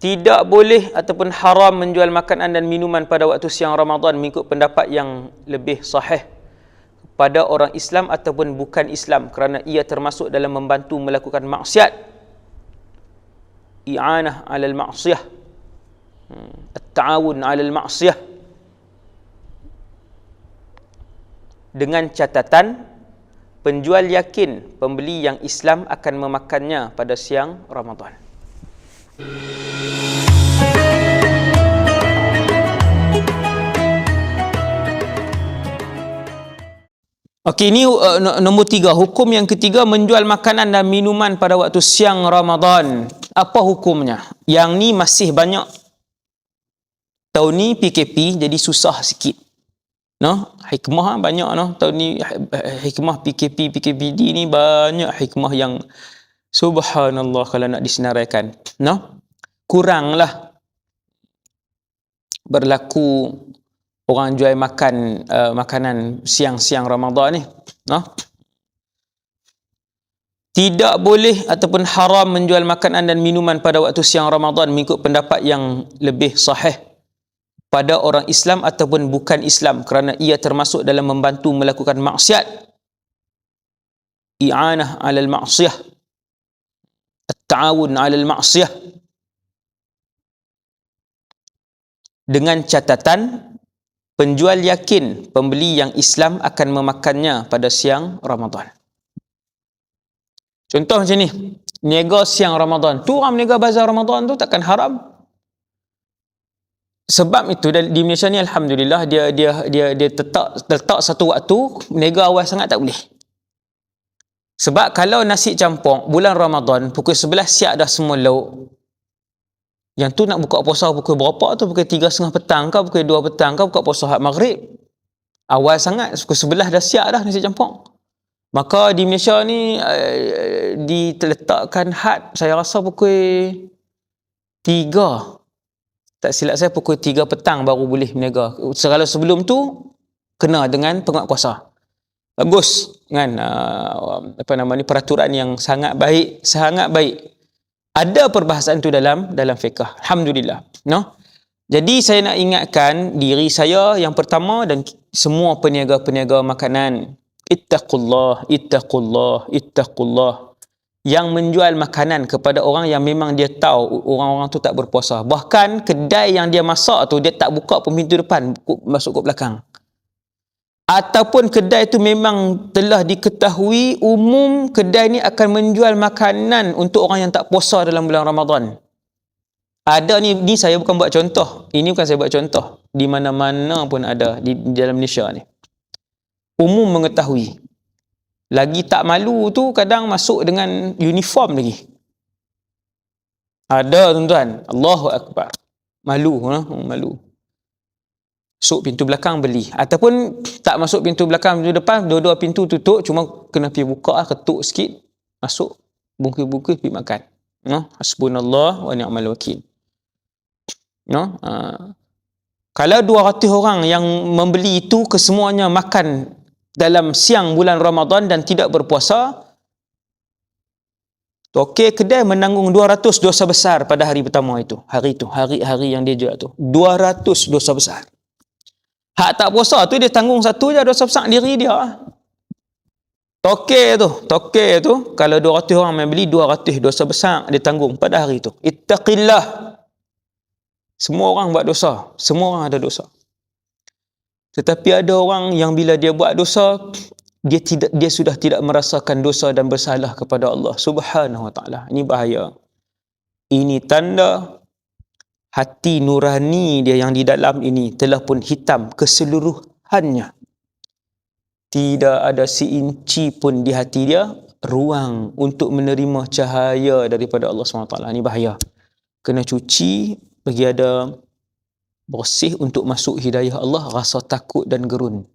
Tidak boleh ataupun haram menjual makanan dan minuman pada waktu siang Ramadan mengikut pendapat yang lebih sahih pada orang Islam ataupun bukan Islam, kerana ia termasuk dalam membantu melakukan maksiat. I'anah 'alal ma'siyah, at-ta'awun 'alal ma'siyah, dengan catatan penjual yakin pembeli yang Islam akan memakannya pada siang Ramadan. Okey, ini nombor 3. Hukum yang ketiga, menjual makanan dan minuman pada waktu siang Ramadan. Apa hukumnya? Yang ni masih banyak. Tahun ni PKP jadi susah sikit. No, hikmah banyak no. Tahun ni hikmah PKPD ni banyak hikmah yang subhanallah kalau nak disenaraikan. No? Kuranglah berlaku orang jual makan makanan siang-siang Ramadan ni. No? Tidak boleh ataupun haram menjual makanan dan minuman pada waktu siang Ramadan mengikut pendapat yang lebih sahih pada orang Islam ataupun bukan Islam, kerana ia termasuk dalam membantu melakukan maksiat. I'anah 'alal ma'siyah, at-ta'awun 'alal ma'siyah, dengan catatan penjual yakin pembeli yang Islam akan memakannya pada siang Ramadan. Contoh macam ni, niaga siang Ramadan tu, orang niaga bazar Ramadan tu takkan haram. Sebab itu di Malaysia ni alhamdulillah dia letak satu waktu niaga awal sangat tak boleh. Sebab kalau nasi campur bulan Ramadan pukul 11 siap dah semua lauk. Yang tu nak buka puasa pukul berapa tu? Pukul 3.30 petang ke pukul 2 petang ke buka puasa hak maghrib. Awal sangat pukul 11 dah siap dah nasi campur. Maka di Malaysia ni diletakkan had, saya rasa pukul 3. Tak silap saya pukul 3 petang baru boleh berniaga. Kalau sebelum tu kena dengan penguat kuasa. Bagus kan, peraturan yang sangat baik, sangat baik. Ada perbahasan tu dalam fiqh. Alhamdulillah. No? Jadi saya nak ingatkan diri saya yang pertama dan semua peniaga-peniaga makanan, ittaqullah, ittaqullah, ittaqullah. Yang menjual makanan kepada orang yang memang dia tahu orang-orang tu tak berpuasa. Bahkan kedai yang dia masak tu dia tak buka pun pintu depan, masuk ke belakang. Ataupun kedai tu memang telah diketahui umum kedai ni akan menjual makanan untuk orang yang tak puasa dalam bulan Ramadan. Ada ni saya bukan buat contoh. Ini bukan saya buat contoh. Di mana-mana pun ada di dalam Malaysia ni. Umum mengetahui. Lagi tak malu tu kadang masuk dengan uniform lagi. Ada tuan-tuan. Allahu Akbar. Malu. Malu. Masuk pintu belakang beli. Ataupun tak masuk pintu belakang, pintu depan, dua-dua pintu tutup, cuma kena pergi buka ketuk sikit, masuk, bungkus-bungkus pergi makan. No? Hasbunallah wa ni'mal wakil. No? Kalau 200 orang yang membeli itu kesemuanya makan dalam siang bulan Ramadan dan tidak berpuasa, okey, kedai menanggung 200 dosa besar pada hari pertama itu. Hari yang dia jual tu. 200 dosa besar. Hak tak puasa tu dia tanggung satu je dosa besar diri dia. Tokek tu kalau 200 orang main beli, 200 dosa besar dia tanggung pada hari itu. Ittaqillah. Semua orang buat dosa, semua orang ada dosa. Tetapi ada orang yang bila dia buat dosa, dia sudah tidak merasakan dosa dan bersalah kepada Allah Subhanahu wa taala. Ini bahaya. Ini tanda hati nurani dia yang di dalam ini telah pun hitam keseluruhannya. Tidak ada seinci pun di hati dia ruang untuk menerima cahaya daripada Allah SWT. Ini bahaya. Kena cuci, bagi ada bersih untuk masuk hidayah Allah, rasa takut dan gerun.